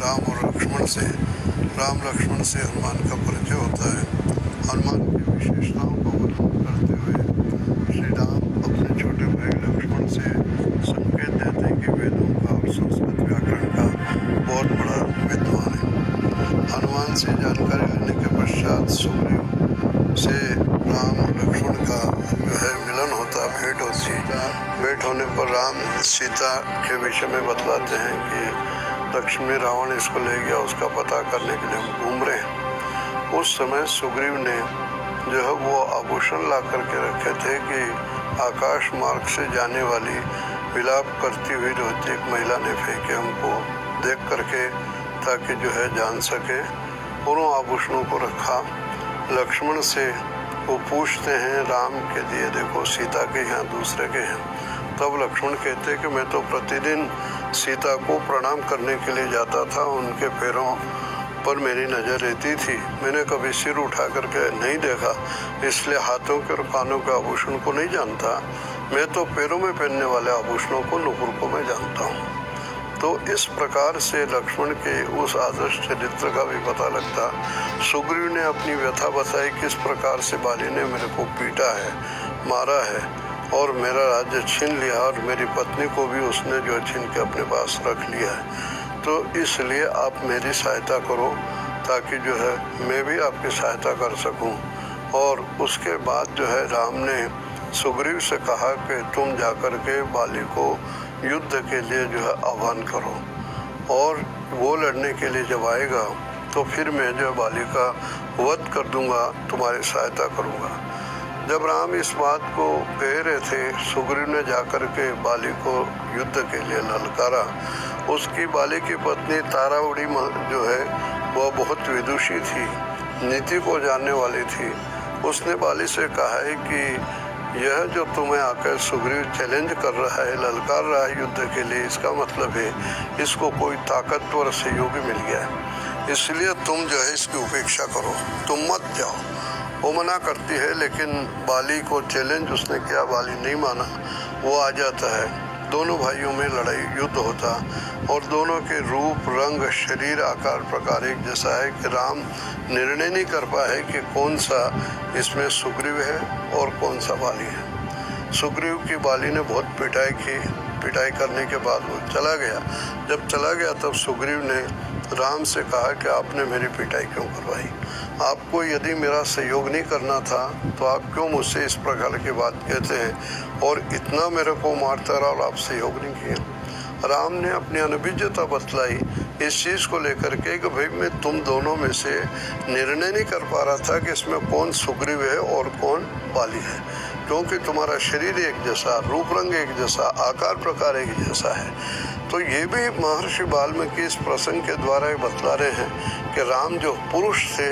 राम और लक्ष्मण से, राम लक्ष्मण से हनुमान का परिचय होता है। हनुमान की विशेषताओं को वर्णन करते हुए श्री राम अपने छोटे भाई लक्ष्मण से संकेत देते हैं कि वेदों का और संस्कृत व्याकरण का बहुत बड़ा विद्वान है। हनुमान से जानकारी लेने के पश्चात सुग्रीव से राम और लक्ष्मण का जो है मिलन होता, भेंट होती। भेंट होने पर राम सीता के विषय में बतलाते हैं कि लक्ष्मी रावण इसको ले गया, उसका पता करने के लिए हम घूम रहे हैं। उस समय सुग्रीव ने जो है वो आभूषण ला करके रखे थे कि आकाश मार्ग से जाने वाली विलाप करती हुई रोती एक महिला ने फेंके हमको देख करके, ताकि जो है जान सके। उन आभूषणों को रखा। लक्ष्मण से वो पूछते हैं राम के दिए देखो सीता के यहाँ दूसरे के हैं। तब लक्ष्मण कहते कि मैं तो प्रतिदिन सीता को प्रणाम करने के लिए जाता था, उनके पैरों पर मेरी नज़र रहती थी, मैंने कभी सिर उठा करके नहीं देखा, इसलिए हाथों के और कानों के आभूषण को नहीं जानता। मैं तो पैरों में पहनने वाले आभूषणों को, नुपुर को मैं जानता हूँ। तो इस प्रकार से लक्ष्मण के उस आदर्श चरित्र का भी पता लगता। सुग्रीव ने अपनी व्यथा बताई किस प्रकार से बाली ने मेरे को पीटा है, मारा है और मेरा राज्य छीन लिया, और मेरी पत्नी को भी उसने जो छीन के अपने पास रख लिया है। तो इसलिए आप मेरी सहायता करो ताकि जो है मैं भी आपकी सहायता कर सकूं। और उसके बाद जो है राम ने सुग्रीव से कहा कि तुम जाकर के बाली को युद्ध के लिए जो है आह्वान करो, और वो लड़ने के लिए जब आएगा तो फिर मैं जो बाली का वध कर दूंगा, तुम्हारी सहायता करूंगा। जब राम इस बात को कह रहे थे, सुग्रीव ने जाकर के बाली को युद्ध के लिए ललकारा। उसकी बाली की पत्नी तारावड़ी जो है वह बहुत विदुषी थी, नीति को जानने वाली थी। उसने बाली से कहा है कि यह जो तुम्हें आकर सुग्रीव चैलेंज कर रहा है, ललकार रहा है युद्ध के लिए, इसका मतलब है इसको कोई ताकतवर सहयोगी मिल गया है, इसलिए तुम जो है इसकी उपेक्षा करो, तुम मत जाओ। वो मना करती है, लेकिन बाली को चैलेंज उसने किया, बाली नहीं माना, वो आ जाता है। दोनों भाइयों में लड़ाई युद्ध होता, और दोनों के रूप रंग शरीर आकार प्रकार एक जैसा है कि राम निर्णय नहीं कर पाए कि कौन सा इसमें सुग्रीव है और कौन सा बाली है। सुग्रीव की बाली ने बहुत पिटाई की, पिटाई करने के बाद वो चला गया। जब चला गया तब सुग्रीव ने राम से कहा कि आपने मेरी पिटाई क्यों करवाई, आपको यदि मेरा सहयोग नहीं करना था तो आप क्यों मुझसे इस प्रकार की बात कहते हैं, और इतना मेरे को मारता रहा और आप सहयोग नहीं किया। राम ने अपनी अनभिज्ञता बतलाई इस चीज़ को लेकर के कि भाई मैं तुम दोनों में से निर्णय नहीं कर पा रहा था कि इसमें कौन सुग्रीव है और कौन बाली है, क्योंकि तुम्हारा शरीर एक जैसा, रूप रंग एक जैसा, आकार प्रकार एक जैसा है। तो ये भी महर्षि वाल्मीकि इस प्रसंग के द्वारा ही बतला रहे हैं कि राम जो पुरुष थे,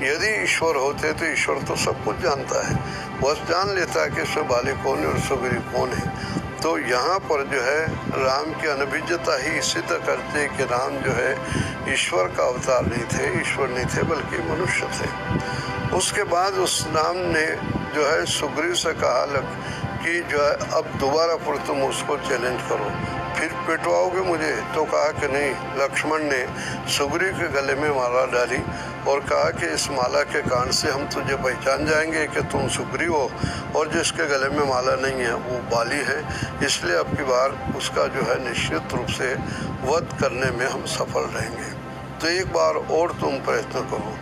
यदि ईश्वर होते तो ईश्वर तो सब कुछ जानता है, बस जान लेता है कि इसमें बाली कौन है और सुग्रीव कौन है। तो यहाँ पर जो है राम की अनभिज्ञता ही सिद्ध करते कि राम जो है ईश्वर का अवतार नहीं थे, ईश्वर नहीं थे बल्कि मनुष्य थे। उसके बाद उस राम ने जो है सुग्रीव से कहा कि जो है अब दोबारा फिर तुम उसको चैलेंज करो, फिर पिटवाओगे मुझे। तो कहा कि नहीं। लक्ष्मण ने सुग्रीव के गले में माला डाली और कहा कि इस माला के कारण से हम तुझे पहचान जाएंगे कि तुम सुग्रीव हो, और जिसके गले में माला नहीं है वो बाली है, इसलिए अब की बार उसका जो है निश्चित रूप से वध करने में हम सफल रहेंगे। तो एक बार और तुम प्रयत्न करो।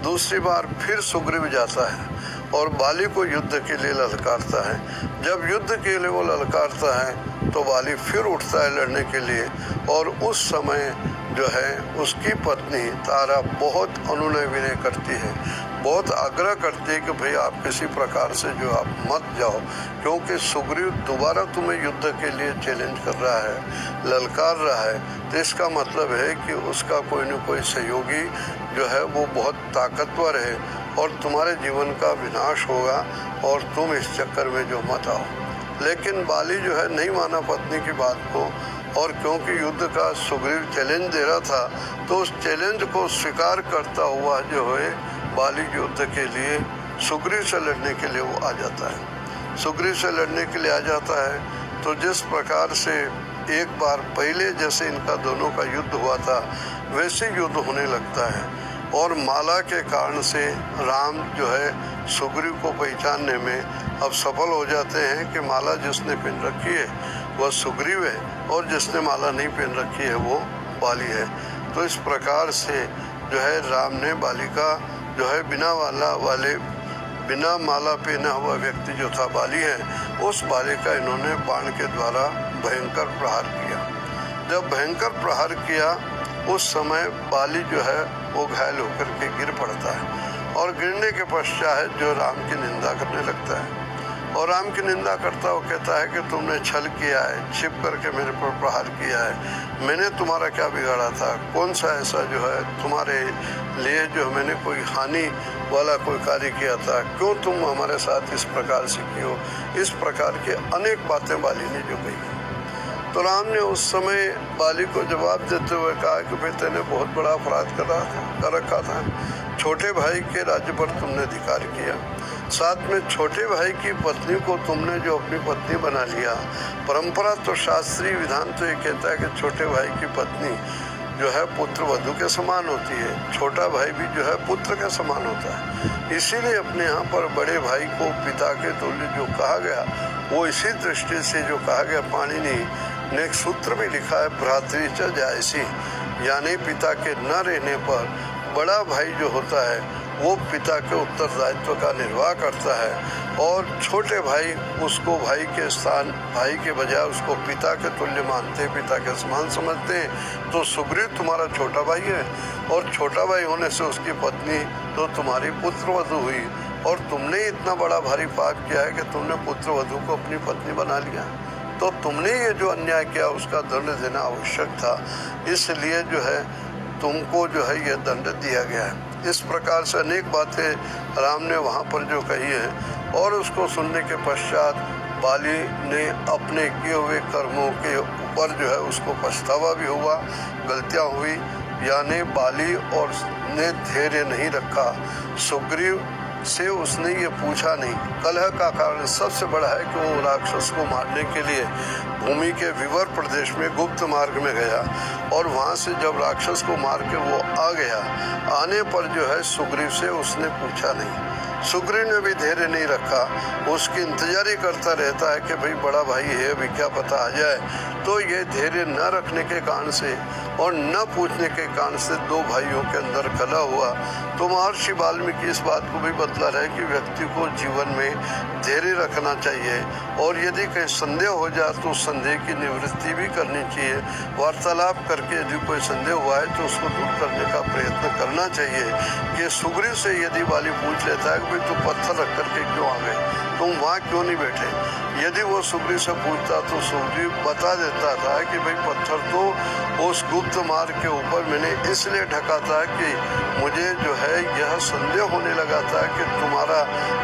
दूसरी बार फिर सुग्रीव जाता है और बाली को युद्ध के लिए ललकारता है। जब युद्ध के लिए वो ललकारता है तो बाली फिर उठता है लड़ने के लिए, और उस समय जो है उसकी पत्नी तारा बहुत अनुनय विनय करती है, बहुत आग्रह करती है कि भाई आप किसी प्रकार से जो आप मत जाओ, क्योंकि सुग्रीव दोबारा तुम्हें युद्ध के लिए चैलेंज कर रहा है, ललकार रहा है। तो इसका मतलब है कि उसका कोई न कोई सहयोगी जो है वो बहुत ताकतवर है, और तुम्हारे जीवन का विनाश होगा, और तुम इस चक्कर में जो मत आओ। लेकिन बाली जो है नहीं माना पत्नी की बात को, और क्योंकि युद्ध का सुग्रीव चैलेंज दे रहा था, तो उस चैलेंज को स्वीकार करता हुआ जो है बाली युद्ध के लिए सुग्रीव से लड़ने के लिए वो आ जाता है। सुग्रीव से लड़ने के लिए आ जाता है। तो जिस प्रकार से एक बार पहले जैसे इनका दोनों का युद्ध हुआ था वैसे युद्ध होने लगता है। और माला के कारण से राम जो है सुग्रीव को पहचानने में अब सफल हो जाते हैं कि माला जिसने पहन रखी है वह सुग्रीव है और जिसने माला नहीं पहन रखी है वो बाली है। तो इस प्रकार से जो है राम ने बाली का जो है बिना माला पहना हुआ व्यक्ति जो था बाली है, उस बाली का इन्होंने बाण के द्वारा भयंकर प्रहार किया। जब भयंकर प्रहार किया उस समय बाली जो है वो घायल होकर के गिर पड़ता है और गिरने के पश्चात जो राम की निंदा करने लगता है और राम की निंदा करता वो कहता है कि तुमने छल किया है, छिप करके मेरे पर प्रहार किया है। मैंने तुम्हारा क्या बिगाड़ा था? कौन सा ऐसा जो है तुम्हारे लिए जो मैंने कोई हानि वाला कोई कार्य किया था? क्यों तुम हमारे साथ इस प्रकार से किए हो? इस प्रकार के अनेक बातें बाली ने जो कही। तो राम ने उस समय बाली को जवाब देते हुए कहा कि भाई तेने बहुत बड़ा अपराध कर रखा था। छोटे भाई के राज्य पर तुमने अधिकार किया, साथ में छोटे भाई की पत्नी को तुमने जो अपनी पत्नी बना लिया। परंपरा तो शास्त्रीय विधान तो ये कहता है कि छोटे भाई की पत्नी जो है पुत्र वधू के समान होती है, छोटा भाई भी जो है पुत्र के समान होता है। इसीलिए अपने यहाँ पर बड़े भाई को पिता के तुल्य जो कहा गया वो इसी दृष्टि से जो कहा गया, पाणिनि ने एक सूत्र में लिखा है भ्रातृच जायसी, यानी पिता के न रहने पर बड़ा भाई जो होता है वो पिता के उत्तरदायित्व का निर्वाह करता है और छोटे भाई उसको भाई के स्थान भाई के बजाय उसको पिता के तुल्य मानते हैं, पिता के समान समझते हैं। तो सुग्रीव तुम्हारा छोटा भाई है और छोटा भाई होने से उसकी पत्नी तो तुम्हारी पुत्रवधू हुई और तुमने इतना बड़ा भारी पाप किया है कि तुमने पुत्रवधू को अपनी पत्नी बना लिया। तो तुमने ये जो अन्याय किया उसका दंड देना आवश्यक था, इसलिए जो है तुमको जो है ये दंड दिया गया है। इस प्रकार से अनेक बातें राम ने वहाँ पर जो कही है और उसको सुनने के पश्चात बाली ने अपने किए हुए कर्मों के ऊपर जो है उसको पछतावा भी हुआ, गलतियाँ हुई, यानी बाली और ने धैर्य नहीं रखा। सुग्रीव से उसने ये पूछा नहीं। कलह का कारण सबसे बड़ा है कि वो राक्षस को मारने के लिए भूमि के विवर प्रदेश में गुप्त मार्ग में गया और वहाँ से जब राक्षस को मार के वो आ गया, आने पर जो है सुग्रीव से उसने पूछा नहीं। सुग्रीव ने भी धैर्य नहीं रखा, उसकी इंतजारी करता रहता है कि भाई बड़ा भाई है अभी क्या पता आ जाए। तो ये धैर्य न रखने के कारण से और न पूछने के कारण से दो भाइयों के अंदर कलह हुआ। तो महर्षि वाल्मीकि इस बात को भी बतला रहे कि व्यक्ति को जीवन में धैर्य रखना चाहिए और यदि कहीं संदेह हो जाए तो संदेह की निवृत्ति भी करनी चाहिए। वार्तालाप करके यदि कोई संदेह हुआ है तो उसको दूर करने का प्रयत्न करना चाहिए। कि सुग्रीव से यदि वाली पूछ लेता है कि भाई तू पत्थर रख करके क्यों आ गए, तुम वहाँ क्यों नहीं बैठे, यदि वो सुग्रीव से पूछता तो सुग्रीव बता देता था कि भाई पत्थर तो उस गुप्त मार्ग के ऊपर मैंने इसलिए ढका था कि मुझे जो है यह संदेह होने लगा था कि तुम्हारा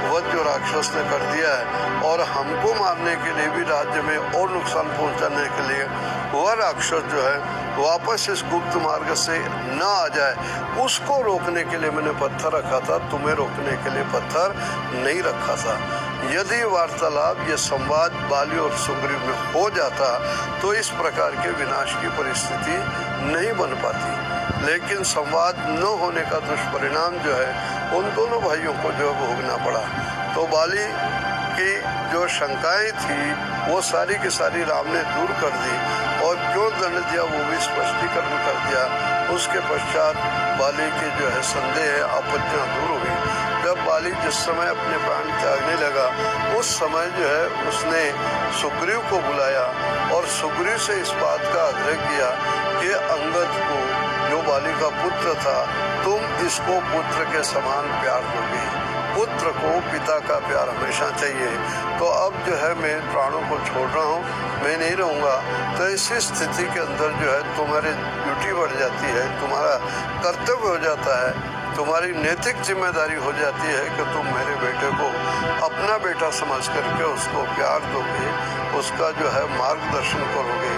वध जो राक्षस ने कर दिया है और हमको मारने के लिए भी राज्य में और नुकसान पहुंचाने के लिए वह राक्षस जो है वापस इस गुप्त मार्ग से न आ जाए, उसको रोकने के लिए मैंने पत्थर रखा था, तुम्हें रोकने के लिए पत्थर नहीं रखा था। यदि वार्तालाप ये संवाद बाली और सुग्रीव में हो जाता तो इस प्रकार के विनाश की परिस्थिति नहीं बन पाती, लेकिन संवाद न होने का दुष्परिणाम जो है उन दोनों भाइयों को जो भोगना पड़ा। तो बाली की जो शंकाएं थी वो सारी की सारी राम ने दूर कर दी और क्यों दंड दिया वो भी स्पष्टीकरण कर दिया। उसके पश्चात बाली के जो है संदेह आपत्तियां दूर हुई। जब बाली जिस समय अपने प्राण त्यागने लगा उस समय जो है उसने सुग्रीव को बुलाया और सुग्रीव से इस बात का आग्रह किया कि अंगद को जो बाली का पुत्र था तुम इसको पुत्र के समान प्यार दोगे, पुत्र को पिता का प्यार हमेशा चाहिए। तो अब जो है मैं प्राणों को छोड़ रहा हूँ, मैं नहीं रहूँगा। तो इसी स्थिति के अंदर जो है तुम्हारी ड्यूटी बढ़ जाती है, तुम्हारा कर्तव्य हो जाता है, तुम्हारी नैतिक जिम्मेदारी हो जाती है कि तुम मेरे बेटे को अपना बेटा समझ करके उसको प्यार दोगे, उसका जो है मार्गदर्शन करोगे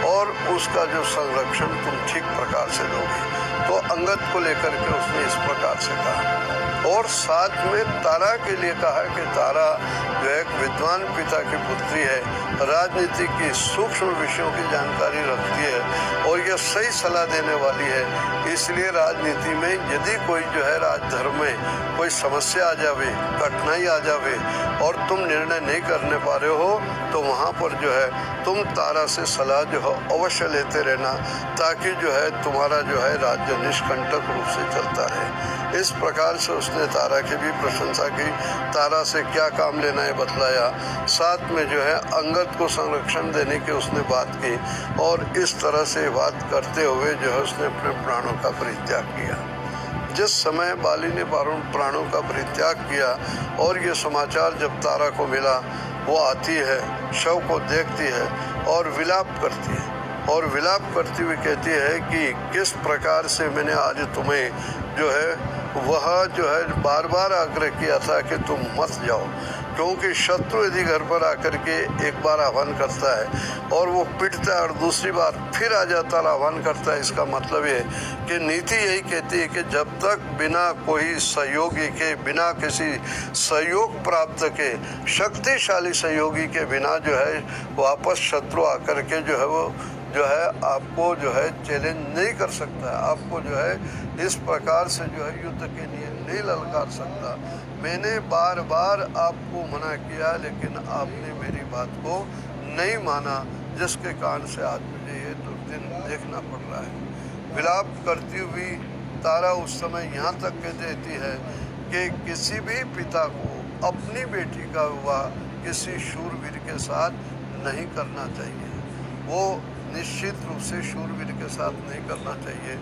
और उसका जो संरक्षण तुम ठीक प्रकार से दोगे। तो अंगद को लेकर के उसने इस प्रकार से कहा। और साथ में तारा के लिए कहा कि तारा जो एक विद्वान पिता की पुत्री है, राजनीति की सूक्ष्म विषयों की जानकारी रखती है और यह सही सलाह देने वाली है। इसलिए राजनीति में यदि कोई जो है राजधर्म में कोई समस्या आ जावे, कठिनाई आ जावे और तुम निर्णय नहीं करने पा रहे हो, तो वहाँ पर जो है तुम तारा से सलाह जो है अवश्य लेते रहना, ताकि जो है तुम्हारा जो है राज्य निष्कंटक रूप से चलता रहे। इस प्रकार से उसने तारा की भी प्रशंसा की, तारा से क्या काम लेना है बतलाया, साथ में जो है अंगद को संरक्षण देने की उसने बात की और इस तरह से बात करते हुए जो है उसने अपने प्राणों का परित्याग किया। जिस समय बाली ने प्राणों का परित्याग किया और ये समाचार जब तारा को मिला, वो आती है, शव को देखती है और विलाप करती है और विलाप करती हुई कहती है कि किस प्रकार से मैंने आज तुम्हें जो है वह जो है बार बार आग्रह किया था कि तुम मत जाओ, क्योंकि शत्रु यदि घर पर आकर के एक बार आह्वान करता है और वो पिटता है और दूसरी बार फिर आ जाता है आह्वान करता है, इसका मतलब ये कि नीति यही कहती है कि जब तक बिना कोई सहयोगी के, बिना किसी सहयोग प्राप्त के, शक्तिशाली सहयोगी के बिना जो है वापस शत्रु आकर के जो है वो जो है आपको जो है चैलेंज नहीं कर सकता है, आपको जो है इस प्रकार से जो है युद्ध के लिए नहीं ललकार सकता। मैंने बार बार आपको मना किया लेकिन आपने मेरी बात को नहीं माना, जिसके कारण से आज मुझे ये दुर्दिन देखना पड़ रहा है। विलाप करती हुई तारा उस समय यहाँ तक कह देती है कि किसी भी पिता को अपनी बेटी का विवाह किसी शूरवीर के साथ नहीं करना चाहिए। वो निश्चित रूप से शूरवीर के साथ नहीं करना चाहिए,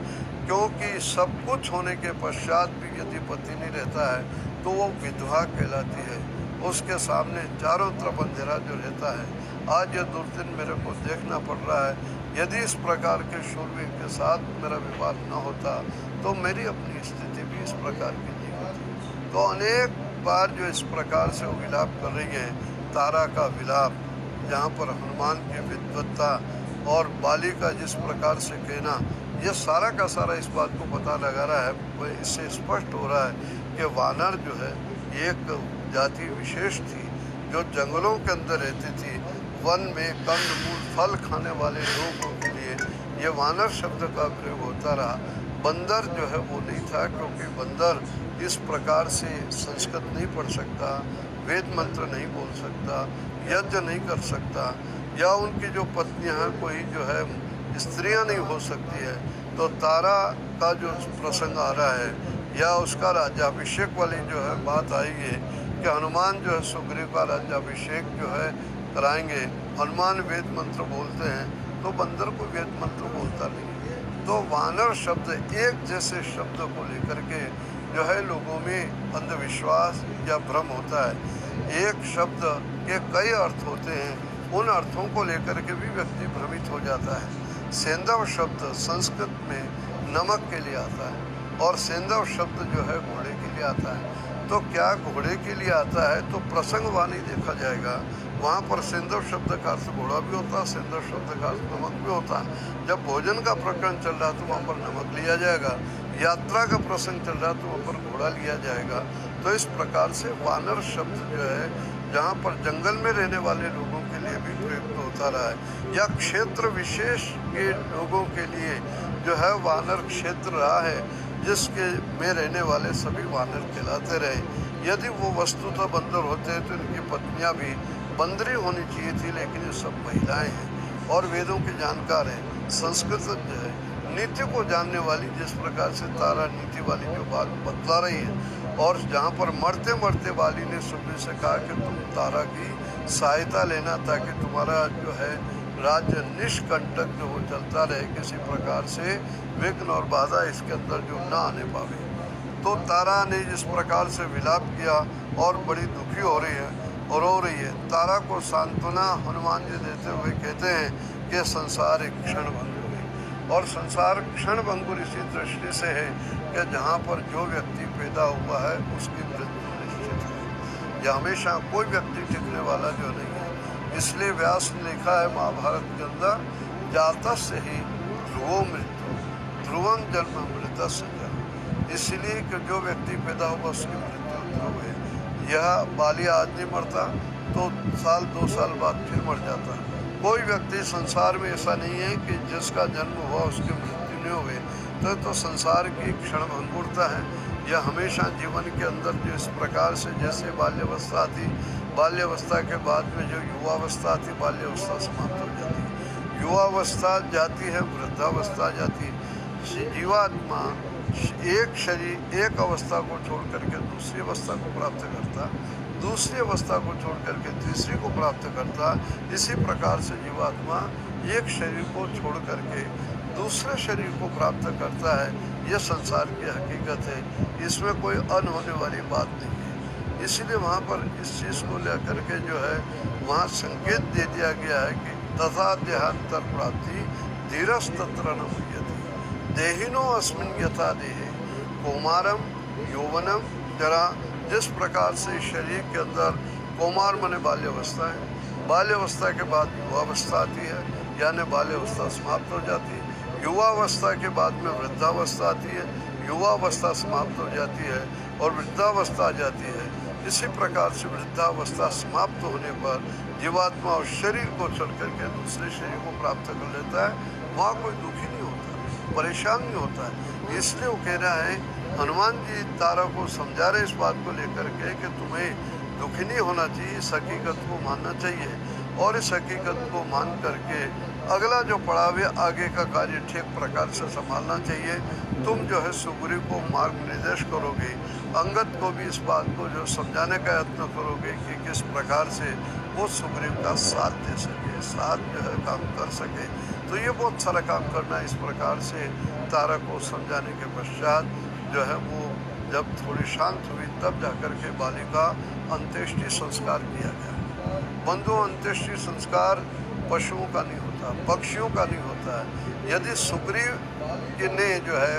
क्योंकि सब कुछ होने के पश्चात भी यदि पति नहीं रहता है तो वो विधवा कहलाती है। उसके सामने चारों तरफ अंधेरा जो रहता है, आज यह दुर्दिन मेरे को देखना पड़ रहा है। यदि इस प्रकार के शूरवीर के साथ मेरा विवाद न होता तो मेरी अपनी स्थिति भी इस प्रकार की नहीं होती। तो अनेक बार जो इस प्रकार से वो विलाप कर रही है, तारा का विलाप, जहाँ पर हनुमान की विद्वत्ता और बाली का जिस प्रकार से कहना, यह सारा का सारा इस बात को पता लगा रहा है, इससे स्पष्ट हो रहा है कि वानर जो है एक जाति विशेष थी जो जंगलों के अंदर रहती थी। वन में कंदमूल फल खाने वाले लोगों के लिए ये वानर शब्द का प्रयोग होता रहा। बंदर जो है वो नहीं था, क्योंकि बंदर इस प्रकार से संस्कृत नहीं पढ़ सकता, वेद मंत्र नहीं बोल सकता, यज्ञ नहीं कर सकता, या उनकी जो पत्नियां हैं कोई जो है स्त्रियां नहीं हो सकती है। तो तारा का जो प्रसंग आ रहा है या उसका राज्याभिषेक वाली जो है बात आई है कि हनुमान जो है सुग्रीव का राज्याभिषेक जो है कराएंगे। हनुमान वेद मंत्र बोलते हैं तो बंदर को वेद मंत्र बोलता नहीं। तो वानर शब्द एक जैसे शब्द को लेकर के जो है लोगों में अंधविश्वास या भ्रम होता है। एक शब्द के कई अर्थ होते हैं, उन अर्थों को लेकर के भी व्यक्ति भ्रमित हो जाता है। सेंधव शब्द संस्कृत में नमक के लिए आता है और सेंधव शब्द जो है घोड़े के लिए आता है। तो क्या घोड़े के लिए आता है तो प्रसंगवाणी देखा जाएगा, वहाँ पर सेंधव शब्द का अर्थ घोड़ा भी होता है, सेंधव शब्द का अर्थ नमक भी होता है। जब भोजन का प्रकरण चल रहा तो वहाँ पर नमक लिया जाएगा, यात्रा का प्रसंग चल रहा तो वहाँ पर घोड़ा लिया जाएगा। तो इस प्रकार से वानर शब्द जो है जहाँ पर जंगल में रहने वाले लोगों के लिए भी प्रयुक्त होता रहा है, या क्षेत्र विशेष के लोगों के लिए जो है वानर क्षेत्र रहा है, जिसके में रहने वाले सभी वानर कहलाते रहे। यदि वो वस्तुतः बंदर होते तो इनकी पत्नियां भी बंदरी होनी चाहिए थी, लेकिन ये सब महिलाएं हैं और वेदों के जानकार हैं, संस्कृत जो है नीति को जानने वाली, जिस प्रकार से तारा नीति वाली जो बात बतला रही है। और जहाँ पर मरते मरते बाली ने सुग्रीव से कहा कि तुम तारा की सहायता लेना ताकि तुम्हारा जो है राज्य निष्कंटक जो हो चलता रहे, किसी प्रकार से विघ्न और बाधा इसके अंदर जो ना आने पावे। तो तारा ने जिस प्रकार से विलाप किया और बड़ी दुखी हो रही है और रो रही है। तारा को सांत्वना हनुमान जी देते हुए कहते हैं कि संसार एक क्षण भंगुर है, और संसार क्षण भंगुर इसी दृष्टि से है कि जहाँ पर जो व्यक्ति पैदा हुआ है उसकी मृत्यु निश्चित है, या हमेशा कोई व्यक्ति टिकने वाला जो नहीं है। इसलिए व्यास ने लिखा है महाभारत के अंदर, जातस्य ही ध्रुवो मृत्यु, ध्रुवम जन्म मृत संजय, इसलिए कि जो व्यक्ति पैदा हुआ उसकी मृत्यु ध्रुव है। यह बाली आज नहीं मरता तो साल 2 साल बाद फिर मर जाता है। कोई व्यक्ति संसार में ऐसा नहीं है कि जिसका जन्म हुआ उसकी मृत्यु नहीं हो गई। तो संसार की क्षण भंगुरता है। यह हमेशा जीवन के अंदर जो इस प्रकार से जैसे बाल्यावस्था थी, बाल्यावस्था के बाद में जो युवावस्था थी, बाल्यावस्था समाप्त हो जाती है, युवावस्था जाती है, वृद्धावस्था जाती है। जीवात्मा एक शरीर एक अवस्था को छोड़ करके दूसरी अवस्था को प्राप्त करता, दूसरी अवस्था को छोड़ करके तीसरी को प्राप्त करता। इसी प्रकार से जीवात्मा एक शरीर को छोड़ करके दूसरे शरीर को प्राप्त करता है। यह संसार की हकीकत है, इसमें कोई अनहोने वाली बात नहीं है। इसलिए वहाँ पर इस चीज़ को लेकर के जो है वहाँ संकेत दे दिया गया है कि तथा देहांतर प्राप्ति धीरस तत्र न मुह्यते देहिनो अस्मिन् यथा देहे कौमारम यौवनम जरा। जिस प्रकार से शरीर के अंदर कौमार माने बाल्यावस्था है, बाल्यावस्था के बाद युवावस्था आती है, यानी बाल्यावस्था समाप्त हो जाती है, युवावस्था के बाद में वृद्धावस्था आती है, युवावस्था समाप्त हो जाती है और वृद्धावस्था आ जाती है। इसी प्रकार से वृद्धावस्था समाप्त होने पर जीवात्मा उस शरीर को छोड़ करके दूसरे शरीर को प्राप्त कर लेता है। वहाँ कोई दुखी नहीं होता, परेशान नहीं होता है। इसलिए वो कह रहा है, हनुमान जी तारा को समझा रहे इस बात को लेकर के कि तुम्हें दुखी नहीं होना चाहिए, इस हकीकत को मानना चाहिए और इस हकीकत को मान करके अगला जो पड़ाव है आगे का कार्य ठीक प्रकार से संभालना चाहिए। तुम जो है सुग्रीव को मार्ग निर्देश करोगे, अंगद को भी इस बात को जो समझाने का यत्न करोगे कि किस प्रकार से वो सुग्रीव का साथ दे सके, साथ जो है काम कर सके। तो ये बहुत सारा काम करना है। इस प्रकार से तारा को समझाने के पश्चात जो है वो जब थोड़ी शांत हुई तब जाकर के बालिका अंत्येष्टि संस्कार किया गया। बंधु अंत्येष्टि संस्कार पशुओं का नहीं होता, पक्षियों का नहीं होता है। यदि सुग्रीव ने जो है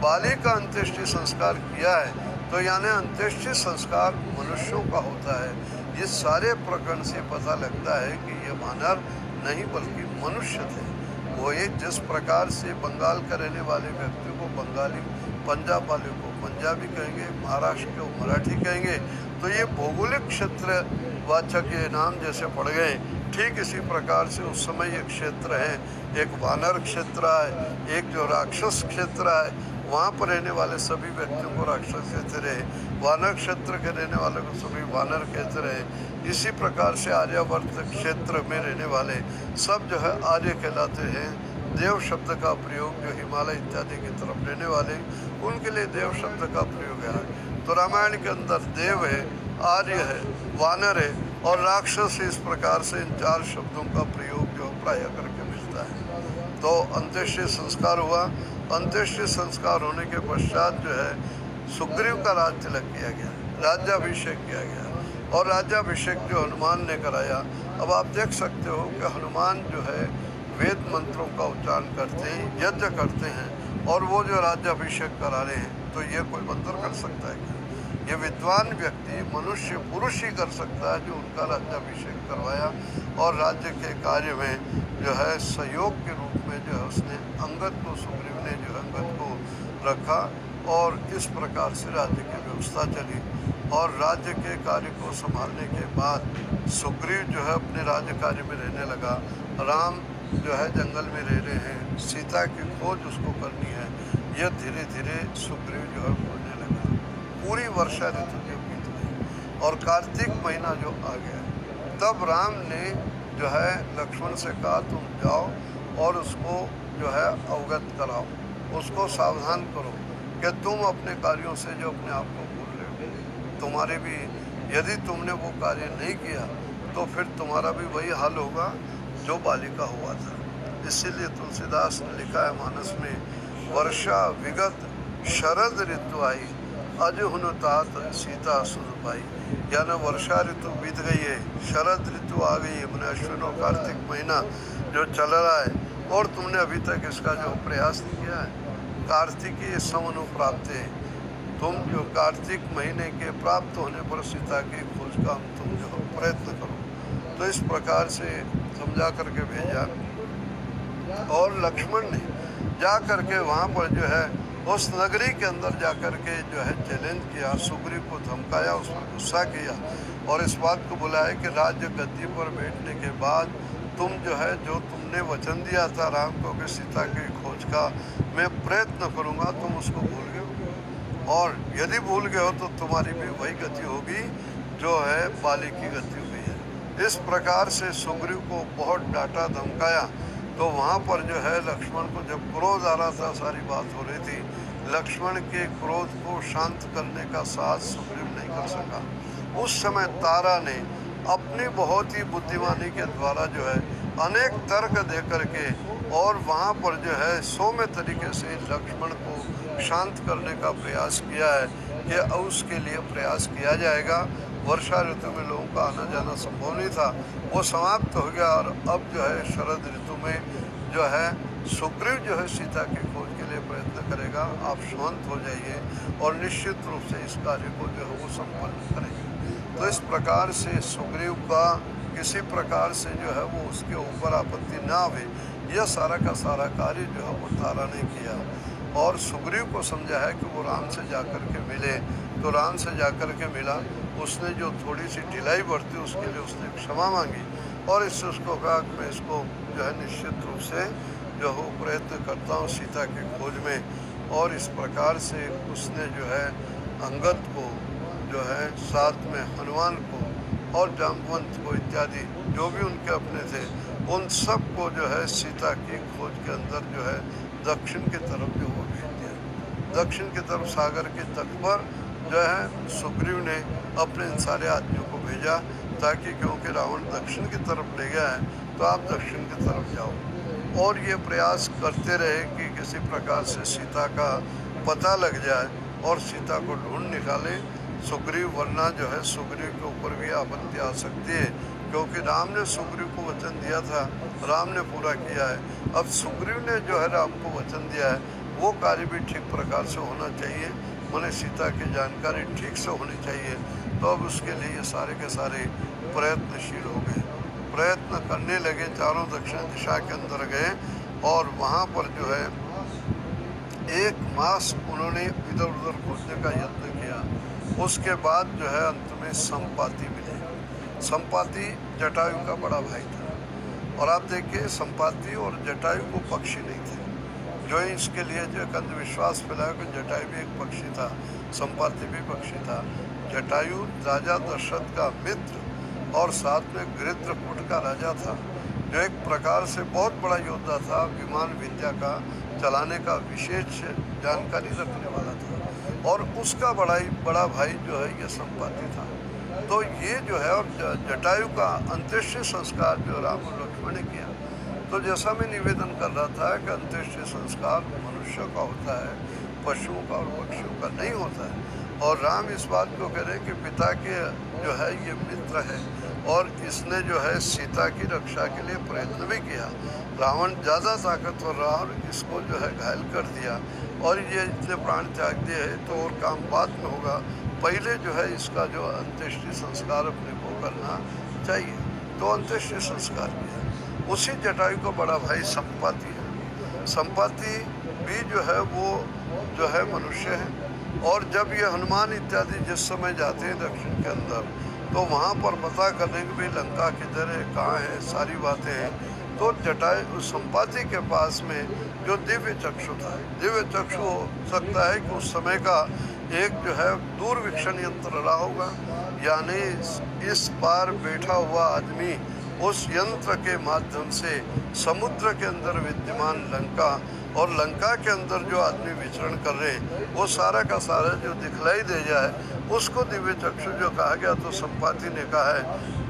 बाली का अंत्येष्टि संस्कार किया है तो यानी अंत्येष्टि संस्कार मनुष्यों का होता है। ये सारे प्रकरण से पता लगता है कि ये वानर नहीं बल्कि मनुष्य थे। वो एक जिस प्रकार से बंगाल का रहने वाले व्यक्ति को बंगाली, पंजाब वाले को पंजाबी कहेंगे, महाराष्ट्र को मराठी कहेंगे, तो ये भौगोलिक क्षेत्र वाचक ये नाम जैसे पड़ गए। ठीक इसी प्रकार से उस समय एक क्षेत्र है, एक वानर क्षेत्र है, एक जो राक्षस क्षेत्र है, वहाँ पर रहने वाले सभी व्यक्तियों को राक्षस कहते रहे, वानर क्षेत्र के रहने वाले को सभी वानर कहते रहे। इसी प्रकार से आर्यावर्त क्षेत्र में रहने वाले सब जो है आर्य कहलाते हैं। देव शब्द का प्रयोग जो हिमालय इत्यादि की तरफ रहने वाले उनके लिए देव शब्द का प्रयोग है। तो रामायण के अंदर देव है, आर्य है, वानर है और राक्षस इस प्रकार से इन 4 शब्दों का प्रयोग जो प्राय करके मिलता है। तो अंत्येष्टि संस्कार हुआ। अंत्येष्टि संस्कार होने के पश्चात जो है सुग्रीव का राज तिलक किया गया, राज्याभिषेक किया गया और राज्याभिषेक जो हनुमान ने कराया। अब आप देख सकते हो कि हनुमान जो है वेद मंत्रों का उच्चारण करते हैं, यज्ञ करते हैं और वो जो राज्याभिषेक करा रहे हैं, तो ये कोई बंदर कर सकता है क्या? ये विद्वान व्यक्ति मनुष्य पुरुष ही कर सकता है जो उनका राज्याभिषेक करवाया और राज्य के कार्य में जो है सहयोग के रूप में जो है उसने अंगद को, सुग्रीव ने जो अंगद को रखा और इस प्रकार से राज्य की व्यवस्था चली। और राज्य के कार्य को संभालने के बाद सुग्रीव जो है अपने राज्य कार्य में रहने लगा। राम जो है जंगल में रह रहे हैं, सीता की खोज उसको करनी है। यह धीरे धीरे सुग्रीव जो है बोलने लगा। पूरी वर्षा ऋतु जो बीत गई और कार्तिक महीना जो आ गया, तब राम ने जो है लक्ष्मण से कहा तुम जाओ और उसको जो है अवगत कराओ, उसको सावधान करो कि तुम अपने कार्यों से जो अपने आप को भूल रहे हो, तुम्हारे भी यदि तुमने वो कार्य नहीं किया तो फिर तुम्हारा भी वही हाल होगा जो बालिका हुआ था। इसीलिए तुलसीदास ने लिखा है मानस में, वर्षा विगत शरद ऋतु आई अज हुन तात सीता सुध पाई। यानी वर्षा ऋतु बीत गई है, शरद ऋतु आ गई है, मैंने अश्विन और कार्तिक महीना जो चल रहा है और तुमने अभी तक इसका जो प्रयास नहीं किया है। कार्तिकीय समनु प्राप्त है, तुम जो कार्तिक महीने के प्राप्त होने पर सीता की खोज का तुम जो प्रयत्न करो। तो इस प्रकार से समझा करके भेजा और लक्ष्मण ने जा कर के वहाँ पर जो है उस नगरी के अंदर जा कर के जो है चैलेंज किया, सुग्रीव को धमकाया, उस पर गुस्सा किया और इस बात को बुलाया कि राज्य गद्दी पर बैठने के बाद तुम जो है जो तुमने वचन दिया था राम को कि सीता की खोज का मैं प्रयत्न करूँगा, तुम उसको भूल गए हो और यदि भूल गए हो तो तुम्हारी भी वही गति होगी जो है बाली की गति हुई है। इस प्रकार से सुग्रीव को बहुत डांटा धमकाया। तो वहाँ पर जो है लक्ष्मण को जब क्रोध आ रहा था, सारी बात हो रही थी, लक्ष्मण के क्रोध को शांत करने का साहस सुग्रीव नहीं कर सका। उस समय तारा ने अपनी बहुत ही बुद्धिमानी के द्वारा जो है अनेक तर्क दे करके और वहाँ पर जो है सौम्य तरीके से लक्ष्मण को शांत करने का प्रयास किया है कि उसके लिए प्रयास किया जाएगा। वर्षा ऋतु में लोगों का आना जाना संभव नहीं था, वो समाप्त हो गया और अब जो है शरद ऋतु में जो है सुग्रीव जो है सीता की खोज के लिए प्रयत्न करेगा। आप शांत हो जाइए और निश्चित रूप से इस कार्य को जो है वो संपन्न करेंगे। तो इस प्रकार से सुग्रीव का किसी प्रकार से जो है वो उसके ऊपर आपत्ति ना आवे, यह सारा का सारा कार्य जो है वो तारा ने किया और सुग्रीव को समझा है कि वो राम से जाकर के मिले। तो राम से जाकर के मिला, उसने जो थोड़ी सी ढिलाई बरती उसके लिए उसने क्षमा मांगी और इससे उसको कहा कि मैं इसको जो है निश्चित रूप से जो हो प्रयत्न करता हूँ सीता की खोज में। और इस प्रकार से उसने जो है अंगद को जो है साथ में हनुमान को और जामवंत को इत्यादि जो भी उनके अपने थे उन सब को जो है सीता की खोज के अंदर जो है दक्षिण की तरफ जो वो भेज दिया। दक्षिण की तरफ सागर के तट पर जो है सुग्रीव ने अपने इन सारे आदमियों को भेजा ताकि क्योंकि रावण दक्षिण की तरफ ले गया है तो आप दक्षिण की तरफ जाओ और ये प्रयास करते रहे कि किसी प्रकार से सीता का पता लग जाए और सीता को ढूंढ निकाले सुग्रीव, वरना जो है सुग्रीव के ऊपर भी आपत्ति आ सकती है क्योंकि राम ने सुग्रीव को वचन दिया था, राम ने पूरा किया है। अब सुग्रीव ने जो है राम को वचन दिया है वो कार्य भी ठीक प्रकार से होना चाहिए, माने सीता की जानकारी ठीक से होनी चाहिए। तो अब उसके लिए ये सारे के सारे प्रयत्नशील हो गए, प्रयत्न करने लगे, चारों दक्षिण दिशा के अंदर गए और वहाँ पर जो है 1 मास उन्होंने इधर उधर खोजने का यत्न किया। उसके बाद जो है अंत में संपाति मिले। संपाति जटायु का बड़ा भाई था और आप देखिए संपाति और जटायु को पक्षी नहीं थे, जो इसके लिए जो एक अंधविश्वास फैलाया कि जटायु भी एक पक्षी था, संपाति भी पक्षी था। जटायु राजा दशरथ का मित्र और साथ में गृध्रकूट का राजा था, जो एक प्रकार से बहुत बड़ा योद्धा था, विमान विद्या का चलाने का विशेष जानकारी रखने वाला था और उसका बड़ा भाई जो है ये संपाति था। तो ये जो है और जटायु का अंत्येष्टि संस्कार जो राम और लक्ष्मण ने किया। तो जैसा मैं निवेदन कर रहा था कि अंत्येष्टि संस्कार मनुष्य का होता है, पशुओं का और पक्षियों का नहीं होता है। और राम इस बात को कह रहे कि पिता के जो है ये मित्र है और इसने जो है सीता की रक्षा के लिए प्रयत्न भी किया। रावण ज़्यादा ताकतवर रहा और इसको जो है घायल कर दिया और ये इतने प्राण त्याग दिए है तो और काम बाद में होगा, पहले जो है इसका जो अंत्येष्टि संस्कार अपने को करना चाहिए। तो अंत्येष्टि संस्कार किया। उसी जटायु का बड़ा भाई संपाति है। संपाति भी जो है वो जो है मनुष्य है और जब ये हनुमान इत्यादि जिस समय जाते हैं दक्षिण के अंदर तो वहाँ पर पता करने के भी लंका किधर है, कहाँ है, सारी बातें हैं। तो जटायु संपाति के पास में जो दिव्य चक्षु था, दिव्य चक्षु हो सकता है कि उस समय का एक जो है दूरवीक्षण यंत्र रहा होगा, यानी इस पार बैठा हुआ आदमी उस यंत्र के माध्यम से समुद्र के अंदर विद्यमान लंका और लंका के अंदर जो आदमी विचरण कर रहे हैं वो सारा का सारा जो दिखलाई दे जाए उसको दिव्य चक्षु जो कहा गया। तो संपाति ने कहा है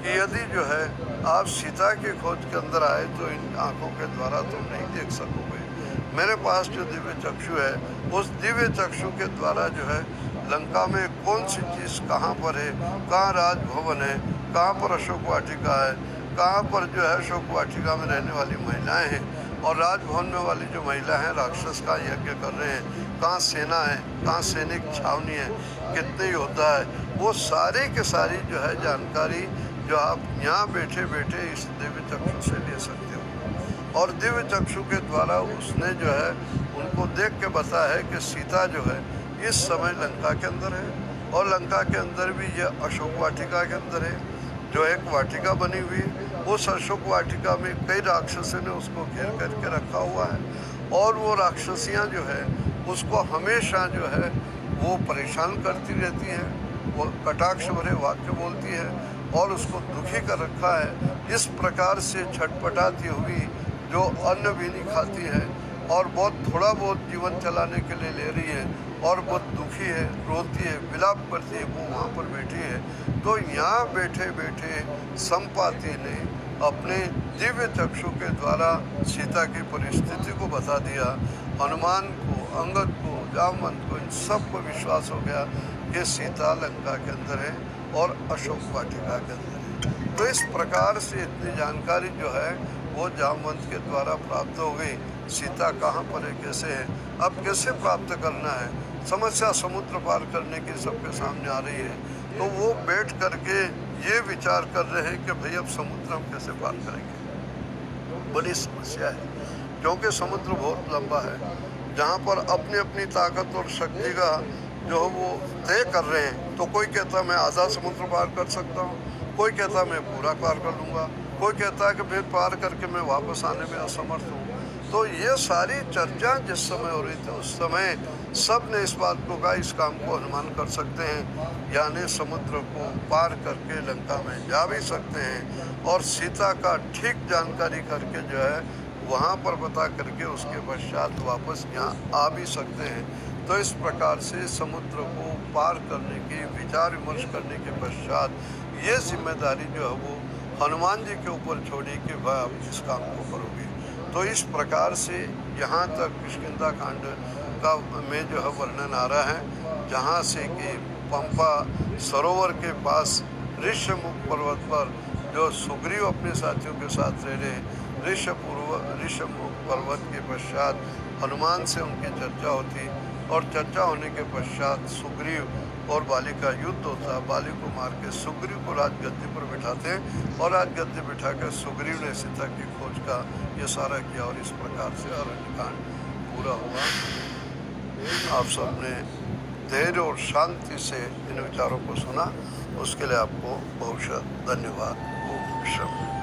कि यदि जो है आप सीता की खोज के अंदर आए तो इन आँखों के द्वारा तुम नहीं देख सकोगे। मेरे पास जो दिव्य चक्षु है उस दिव्य चक्षु के द्वारा जो है लंका में कौन सी चीज़ कहाँ पर है, कहाँ राजभवन है, कहाँ पर अशोक वाटिका है, कहाँ पर जो है अशोक वाटिका में रहने वाली महिलाएं हैं और राजभवन में वाली जो महिला हैं राक्षस का यज्ञ कर रहे हैं, कहाँ सेना है, कहाँ सैनिक छावनी है, कितने योद्धा है, वो सारी के सारी जो है जानकारी जो आप यहाँ बैठे बैठे इस दिव्य चक्षु से ले सकते हो। और दिव्य चक्षु के द्वारा उसने जो है उनको देख के बताया है कि सीता जो है इस समय लंका के अंदर है, और लंका के अंदर भी ये अशोक वाटिका के अंदर है, जो एक वाटिका बनी हुई है। उस अशोक वाटिका में कई राक्षसों ने उसको घेर करके रखा हुआ है, और वो राक्षसियाँ जो है उसको हमेशा जो है वो परेशान करती रहती हैं, वो कटाक्ष भरे वाक्य बोलती है और उसको दुखी कर रखा है। इस प्रकार से छटपटाती हुई जो अन्न भी नहीं खाती है और बहुत थोड़ा बहुत जीवन चलाने के लिए ले रही है, और बहुत दुखी है, रोती है, विलाप करती है, वो वहाँ पर बैठी है। तो यहाँ बैठे बैठे संपाति ने अपने दिव्य चक्षु के द्वारा सीता की परिस्थिति को बता दिया। हनुमान को, अंगद को, जामवंत को, इन सब को विश्वास हो गया कि सीता लंका के अंदर है और अशोक वाटिका के अंदर है। तो इस प्रकार से इतनी जानकारी जो है वो जामवंत के द्वारा प्राप्त हो गई। सीता कहाँ पर है, कैसे है, अब कैसे प्राप्त करना है, समस्या समुद्र पार करने की सबके सामने आ रही है। तो वो बैठ करके ये विचार कर रहे हैं कि भाई अब समुद्र हम कैसे पार करेंगे। बड़ी समस्या है, क्योंकि समुद्र बहुत लंबा है, जहाँ पर अपनी अपनी ताकत और शक्ति का जो वो तय कर रहे हैं। तो कोई कहता मैं आधा समुद्र पार कर सकता हूँ, कोई कहता मैं पूरा पार कर लूँगा, कोई कहता है कि फिर पार करके मैं वापस आने में असमर्थ हूँ। तो ये सारी चर्चा जिस समय हो रही थी उस समय सब ने इस बात को कहा इस काम को हनुमान कर सकते हैं, यानी समुद्र को पार करके लंका में जा भी सकते हैं, और सीता का ठीक जानकारी करके जो है वहाँ पर बता करके उसके पश्चात वापस यहाँ आ भी सकते हैं। तो इस प्रकार से समुद्र को पार करने की विचार विमर्श करने के पश्चात ये जिम्मेदारी जो है वो हनुमान जी के ऊपर छोड़ी कि वह आप इस काम को करोगे। तो इस प्रकार से यहाँ तक किष्किंधा कांड का में जो है वर्णन आ रहा है, जहाँ से कि पंपा सरोवर के पास ऋष्यमुख पर्वत पर जो सुग्रीव अपने साथियों के साथ रह रहे, ऋष्यमुख पर्वत के पश्चात हनुमान से उनकी चर्चा होती, और चर्चा होने के पश्चात सुग्रीव और बाली का युद्ध होता। बाली को मार के सुग्रीव को राजगद्दी पर बिठाते हैं, और राजगद्दी बिठा कर सुग्रीव ने सीता की खोज का ये सारा किया, और इस प्रकार से अरण्यकांड पूरा हुआ। आप सबने धैर्य और शांति से इन विचारों को सुना, उसके लिए आपको बहुत धन्यवाद। ओम शांति।